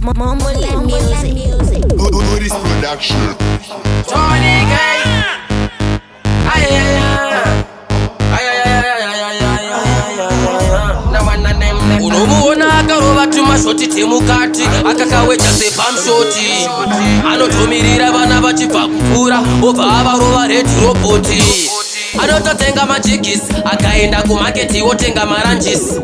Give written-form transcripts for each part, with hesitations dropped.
music. Do this production. Tony Gay. Unomuona akarova tumashoti temukati akakawecha sepamshoti anotomirira vana vachibva kukura obva avarova redhirobhoti anototenga majigisi akaenda kumaketi otenga maranjisi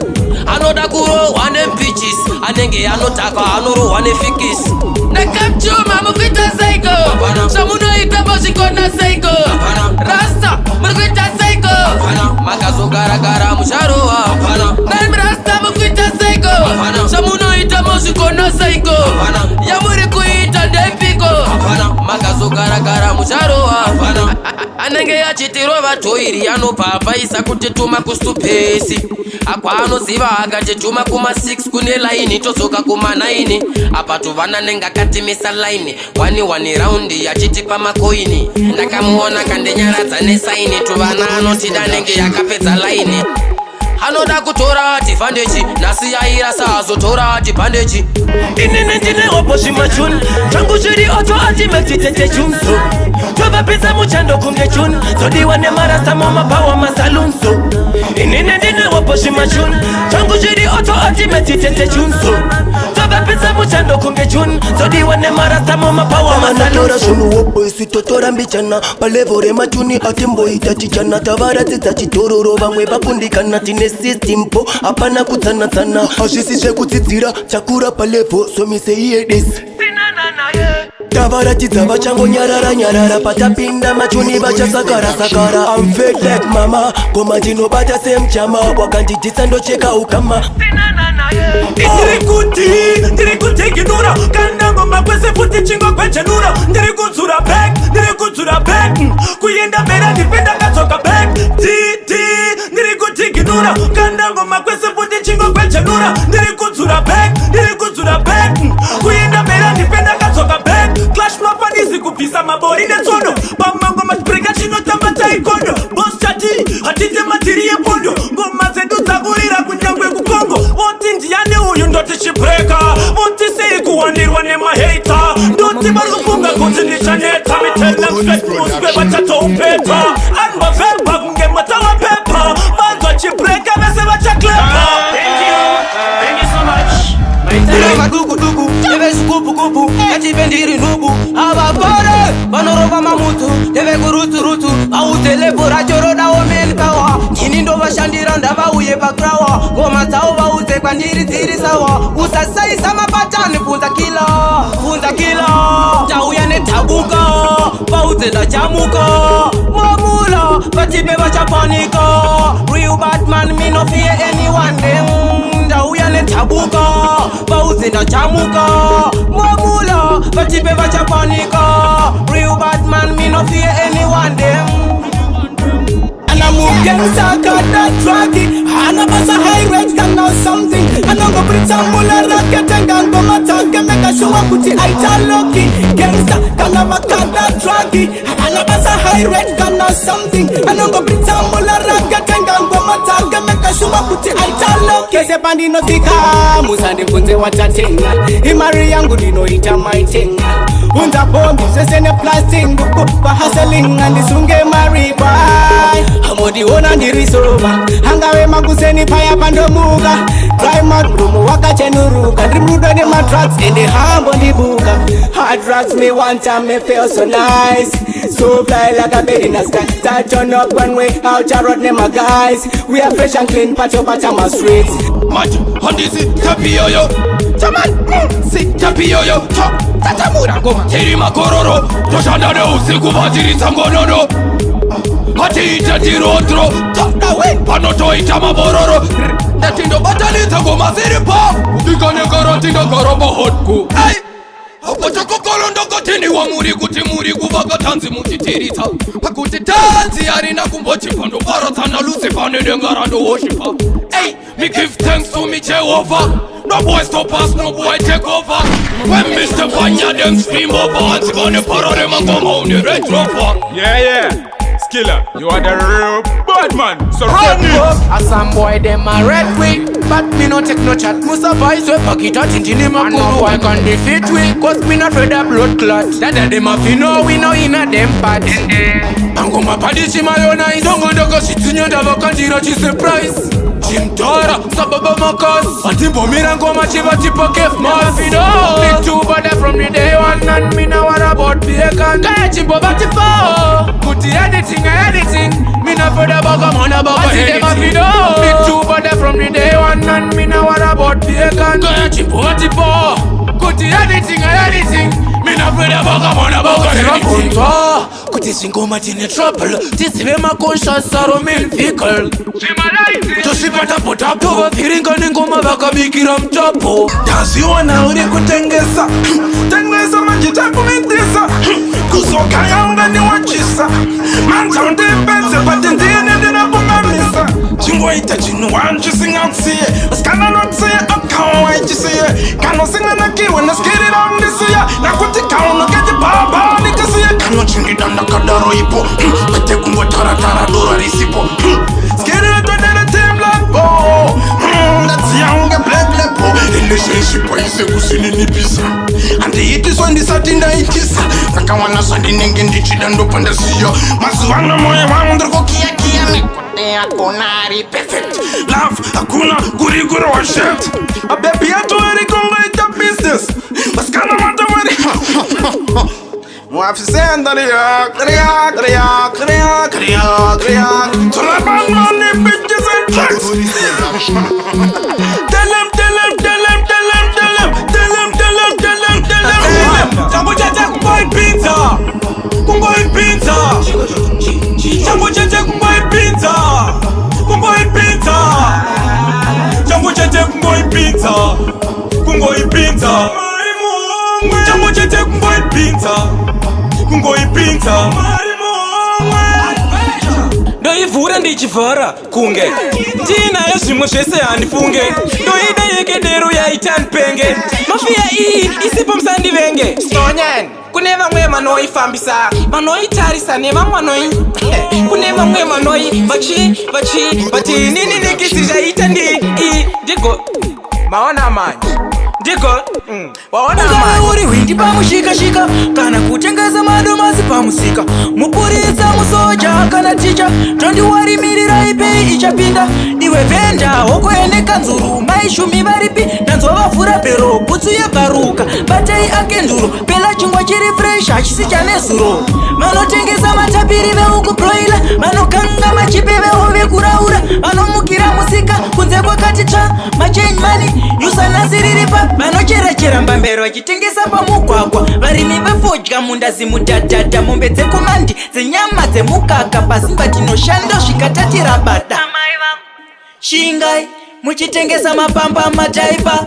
anoda kurohwa nempichis anenge anotakwa anorohwa nefikisi nekapchuma mukuita seiko zvamunoita mozvikona seiko rasta murikuita seiko makazogara mucharohwa rasta mukuita seiko zvamunoita mozvikona seiko yamuri kuita ndepiko makazogara mucharohwa anenge achitirova toiri anopaapaisa kutituma kusupesi akwa anoziva akatituma kuma6 kune laini tozoka kuma9 apa tovana nenge akatimisa laini 1 raundi achitipa makoini ndakamuona kandenyaradza nesaini tovana anotida nenge yakapedza laini anoda kutora advantage nasi yairasa azotora advantage inini ndine opozvimachun changu zviri oto atimexitete chunso tovapedza muchando kunge chun zodiwa nemarasa mamapawa masalunso inini ndine opozvimachun changu zviri oto atimexitete chunso tovapedza muchando kunge chun zodiwa nemarasa mamapawa masalunso zvunhu woboisi totora mbichana palevo remachuni atimboita chichana tavaratidza chitororo vamwe vakundikana tine system po hapana kudzana-dzana hazvisi zvekudzidzira chakura palevo somise iyedesi tavaratidza vachangonyarara patapinda machuni vachasakara I'm fed like mama goma ndinobata semchama wakandidzisa ndocheka ukama ndiri kuteginura kana ngoma kwese futi chingo kwechenura ndiri kudzura back kuenda mbera ndipenda katsoka back ndiri kuteginura kana ngoma kwese futi chingo kwechenura ndiri kudzura back kuenda mbera ndipenda katsoka back clash mapanizi kubvisa mabori netsono pamango machibreka chinotamba taikondo boss chati hatite matiri yepondo ngoma dzedu dzakurira kunyangwe kukongo voti ndiani uyu ndoti chibreka voti sei kuwandirwa nemahater ndoti vari kufunga kuti ndichaneta mitelemfemuswe vachatoupeta anmavhebha kunge matawa pepa vanzwa chibreka vese vachaklepa madukuduku evezikupukupu echive ndiri nubu avapore vanorova mamutu evekuruturutu vautelepo rachorodawo menpawa ini ndovashandira ndavauye pakrawa ngoma dzavo vauze kwandiri dziri sawa usasaisa mapatani funza kila tauya netabuka vauze ndachamuka mamula vachive vachapanika real batman me no fear anyone them ndauya netabuka vauze ndachamuka mamula vachive vachapanika real batman me no fear anyone them Gangsta got that druggy Hana basa high rate can know something Anongo britambula rocket and gango matake Make a show kuti aita lucky Gangsta kana got that druggy Hana basa high rate can know something Anongo britambula rocket and gango matake Make a show kuti aita lucky Kese pandi no tika Musandi funze watatenga Imari yangu dino ita my tenga Unza bombi sesene plastic Kwa hustling andisunge mariba Amodi ona ndirisova hangawe maguseni paya pandomuka Dry mrumu wakachenuruka Ndrimrudo ni madrugs ende hambo ndibuka Hard drugs me one time me feel so nice So fly like a bird in the sky Start turn up one way out a road name my guys We are fresh and clean pacho my streets Macho handisi tapioyo Chaman si tapioyo Tatamura ngoma Tiri makororo Toshanda ne usiku vatiri tangonono Hatiita tirotro panotoita mabororo ndatindobatalidza ngoma ziripo ndikanekara tindakaramba hotku apachakokolo ndokotiniwa muri kuti muri kuvaka tanzi muchitiritsa pakuti tanzi yarina kumbochipa ndokwaratsana lucifer nedengara ndohoshipa me give thanks to me Jehovah no boy stop us no boy take over when Mr. Banya them scream over and gonna parole mangoma on the red dropper yeah killer. You are the real bad man. So run it. As some boy them a red way, but me no take no chat. Musa boys we pocket out in the man no boy can defeat we. Cause me not afraid of blood clot. That them a fi know we know in a them bad. Ango mapadi chima yona indongo ndoko shitinyo ndava kandiro chi surprise. Chimtora sababa makas. Atimbo mirango machiva tipo kef mafido. Big two bad from the day one and me now what about bacon. Kaya chimbo bati fo. Kuti editing. Me not afraid of bugger man about anything. Big two bad from the day one and me now what about bacon. Kaya chimbo bati fo. Kuti editing. Me not afraid of bugger man about anything. Kuti singoma tine trouble. Tisibe ma conscious are main vehicle. Tosipata potapo Firinga ningoma baka bikira mchapo. Taziona uri kutengesa Tengesa majitapu mitisa Kusoka yanga ni wachisa Mancha undipense patentine dina pungamisa Chingwa ita chinu wanchi singatsie Skana notsie akawa waichisiye Kano singa na kiwe na skiri randisiye Na kutika uno keji baba nikasiye Kano chingi danda kadaro ipo Kate kungwa taratara dora risipo Skiri reto dere team like bo That's young black bo Relationship waise kusini nipisa Andi itiswa ndisatinda itisa Kaka wana sandi nenge ndichida ndo panda siyo Mazuwana moye wangu kia Nikotea konari perfect Love hakuna guriguro wa shit A baby yato eri kongo ita business Baskana mata wari Mwafisenda kriya Tulaban money bitches and drugs Tell him Jambo chacha kumboy pizza Jambo chacha kumboy pizza Jambo chacha kumboy pizza Jambo chacha kumboy pizza ndoivhura ndichivhara kunge tiinayo zvimwe zvese handifunge ndoida yekedero yaitani penge mafiya iyi isipo musandivenge stonyan kune vamwe manoifambisa manoitarisa nevamwe kune vamwe manoi vati nininekisi zvaita ndigo maona mani ndigo waona mani uri hwindi pamushikashika kana kutengesa madomasi pamusika mupuritsa musoja kana ticha tondiwarimirira ipei ichapinda iwe venda hokoeneka nzuru maishumi varipi nanzwa vavhura bhero bhutsu yebharuka batai ake nduro pela chingwa chiri fresh hachisicha nezuro vanotengesa matapiri veukubroila vanokanga machipe vehove kuraura vanomukira musika kunze kwakati tsva machange mani yusanasiriripa vanocherachera mbambero vachitengesa pamugwagwa varimi vefodya munda zimudhadhadha mombe dzekomandi dzenyama dzemukaka pasimba tinoshanda zvikatatira bata shingai muchitengesa mapamba mataipa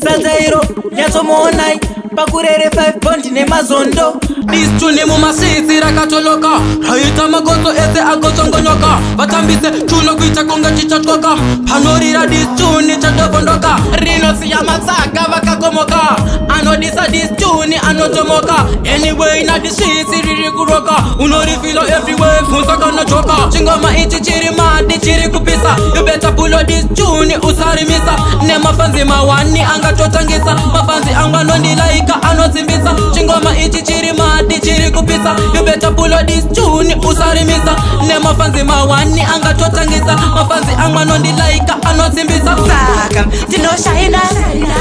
sadza iro nyatsomuonai pakurere 5 pondi nemazondo distu nemumasitsi rakatoloka raita magodzo ese agotsongonyoka vatambise chuno kuita konga chichatwoka panorira distuni chatobondoka rinosiya matsaka vakakomoka anodisa distuni anotomoka anyway nadisvitsi riri kuroka unorifilo everywhere funza kana choka chingoma ichi chiri madi chiri kupisa yobeta pulo distuni usarimisa nemafanzi mawani angatotangisa mafanzi angwanondilaika anotsimbisa chingoma ichi chiri madi chiri kupisa yobeta pulo distuni usarimisa nemafanzi mawani angatotangisa mafanzi angwanondilaika anotsimbisa saka tinoshaina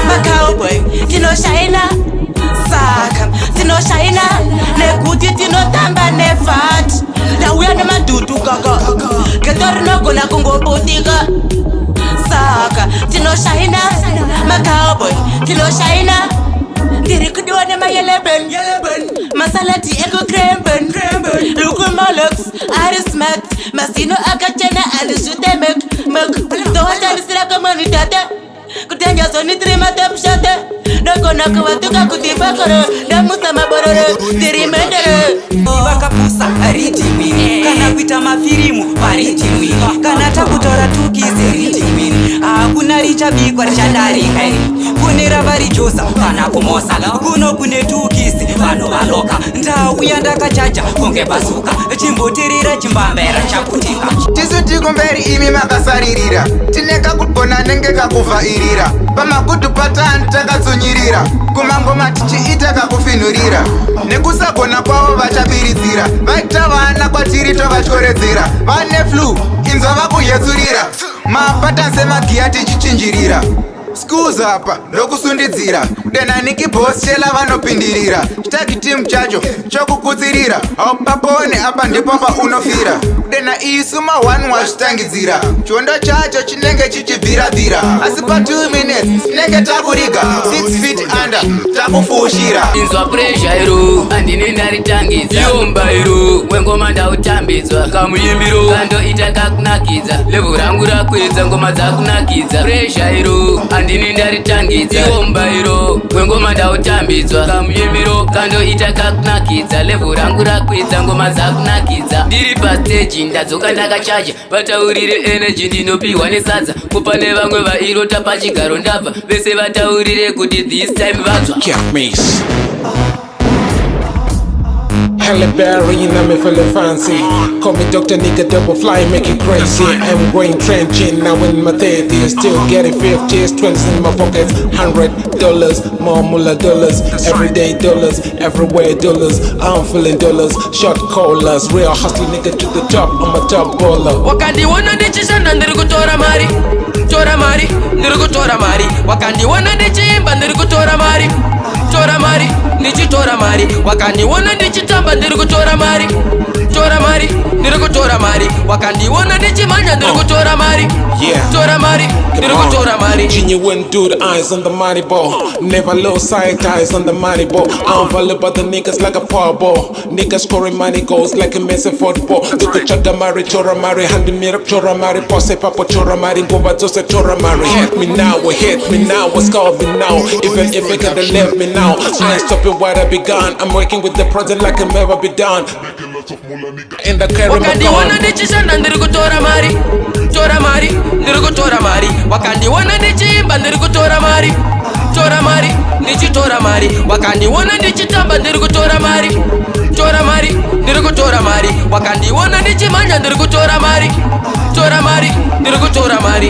macowboy tinoshaina saka tinoshaina nekuti tinotamba nefat ndauya nemadudu kaka ketorinogona kungobutika saka tinoshaina macowboy tinoshaina ndiri kudiwa nemayeleben masalati ekokremben lukumalex arismat masino akachena alishutemek tohatarisira kamanitate kutenjasonitrimatepshate nokona kuvatuka kutipakore ndamusa maborore tirimendere vakapusa ritimini kana kuita mafirimu paritimini kana takutora tukisi ritimini hakuna richabikwa richandarika iri kune rava rijosa kana kumosa kuno kune tukisi vanhu valoka ndau yandakachaja kunge bazuka chimbotirira chimbambera chakutika tisu tikumberi imi makasaririra tineka kugona nenge kakuvhairira pamakutu patani takatsunyirira kumangoma tichiita kakufinhurira nekusagona kwavo vachapiridzira vaita vana kwatiri tovatyoredzera vane flu inzwa vakuhetsurira mapatanse magiya tichichinjirira schools apa ndokusundidzira denaniki bos chela vanopindirira chitagi timu chacho chokukutsirira haupapone apa ndipo paunofira dena isu ma1 wazvitangidzira chondo chacho chinenge chichibvirabvira asi pa 2 minutes tinenge takuriga 6 feet under takufushira inzwa presha iro andine ndaritangidza yomba iro wengoma ndautambidzwa kamuimbiro kandoita kakunakidza levu rangu rakwedza ngoma dzakunakidza presha iro andine ndaritangidza yomba iro wengoma ndautambidzwa kamuimbiro kandoita kakunakidza levu rangu rakwedza ngoma dzakunakidza ndiri pasteji ndadzoka ndakachaja vataurire energy ndinopiwa nesadza kupane vamwe vairota pachigaro ndabva vese vataurire kuti this time vadzwa Halle Berry, you know me feeling fancy. Call me Dr. Nigga, double fly, make it crazy. I'm going trenching now in my 30s. Still getting 50s, 20s in my pockets. $100, more mullah dollars. Everyday dollars, everywhere dollars. I'm feeling dollars, short callers. Real hustler nigga to the top, I'm a top baller. wakandiona ndichishanda ndiri kutora mari tora mari ndiri kutora mari wakandiona ndichiimba ndiri kutora mari tora mari ndichitora mari wakandiona ndichitamba ndiri kutora mari tora mari ndiri kutora mari wakandiona ndichimanya ndiri kutora mari tora mari ndiri kutora mari Genuine dude, eyes on the money ball. Never lose sight, eyes on the money ball. I'm valued by the niggas like a powerball. Niggas scoring money goals like a mess of football. Look at Chada Mari, Chora Mari, Handi Mirak, Chora Mari, Posse Papa, Chora Mari, Gomba Jose, Chora Mari. Hit me now, what's called me now. Even if it could have left me now, I ain't stopping what I begun. I'm working with the project like I'll never be done. In the carry my wakandiona ndichishanda ndiri kutora mari tora mari ndiri kutora mari wakandiona ndichiimba ndiri kutora mari tora mari ndichitora mari wakandiona ndichitamba ndiri kutora mari tora mari ndiri kutora mari wakandiona ndichimanya ndiri kutora mari tora mari ndiri kutora mari